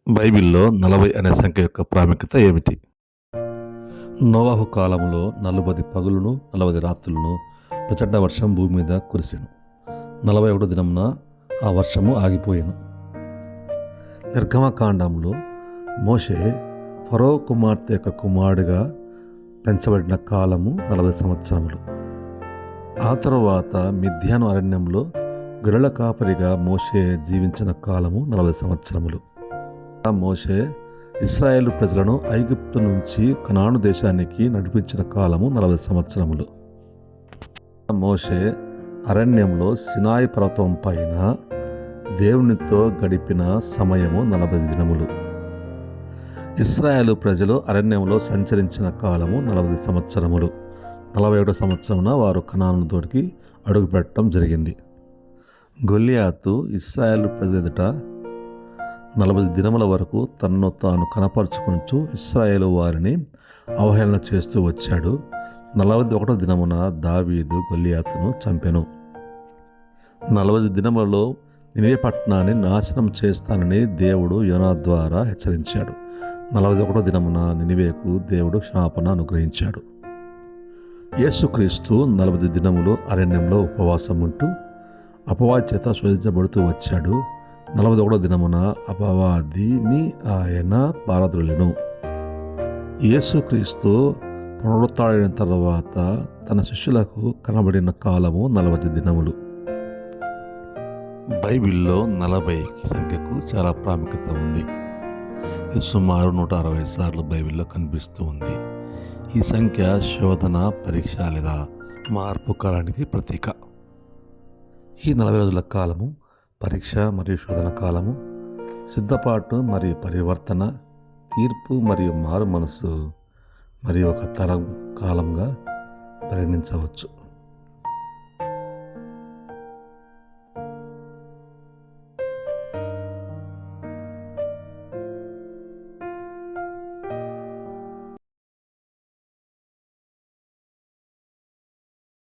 బైబిల్లో 40 అనే సంఖ్య యొక్క ప్రాముఖ్యత ఏమిటి? నోవాహు కాలంలో 40 పగులును 40 రాత్రులను ప్రచండ వర్షం భూమి మీద కురిసెను. 41 దినమున ఆ వర్షము ఆగిపోయెను. నిర్గమకాండంలో మోషే ఫరో కుమార్తె యొక్క కుమారుడిగా పెంచబడిన కాలము 40 సంవత్సరములు. ఆ తరువాత మిద్యాను అరణ్యంలో గొర్రెల కాపరిగా మోషే జీవించిన కాలము 40 సంవత్సరములు. మోషే ఇశ్రాయేలు ప్రజలను ఐగుప్తు నుంచి కనాను దేశానికి నడిపించిన కాలము 40 సంవత్సరములు. మోషే అరణ్యంలో సినాయి పర్వతం పైన దేవునితో గడిపిన సమయము 40 దినములు. ఇశ్రాయేలు ప్రజలు అరణ్యంలో సంచరించిన కాలము 40 సంవత్సరములు. 41 సంవత్సరమున వారు కనాను తోటికి అడుగుపెట్టడం జరిగింది. గొల్లియాతు ఇశ్రాయేలు ప్రజల ఎదుట 40 దినముల వరకు తనను తాను కనపరుచుకుంటూ ఇశ్రాయేలు వారిని అవహేళన చేస్తూ వచ్చాడు. 41వ దినమున దావీదు గొల్లియాతును చంపెను. 40 దినములలో నినివే పట్టణాన్ని నాశనం చేస్తానని దేవుడు యోనా ద్వారా హెచ్చరించాడు. 41వ దినమున నినివేకు దేవుడు క్షమాపణ అనుగ్రహించాడు. యేసుక్రీస్తు 40 దినములు అరణ్యంలో ఉపవాసం ఉంటూ అపవాది చేత శోధించబడుతూ వచ్చాడు. 41వ దినమున అపవాదిని ఆయన పారద్రోలెను. యేసుక్రీస్తు పునరుత్థానమైన తర్వాత తన శిష్యులకు కనబడిన కాలము 40 దినములు. బైబిల్లో 40 సంఖ్యకు చాలా ప్రాముఖ్యత ఉంది. ఇది సుమారు 160 సార్లు బైబిల్లో కనిపిస్తూ ఉంది. ఈ సంఖ్య శోధన, పరీక్ష లేదా మార్పు కాలానికి ప్రతీక. ఈ 40 రోజుల కాలము పరీక్ష మరియు శోధన కాలము, సిద్ధపాటు మరియు పరివర్తన, తీర్పు మరియు మారు మనసు మరియు ఒక తరం కాలంగా పరిగణించవచ్చు.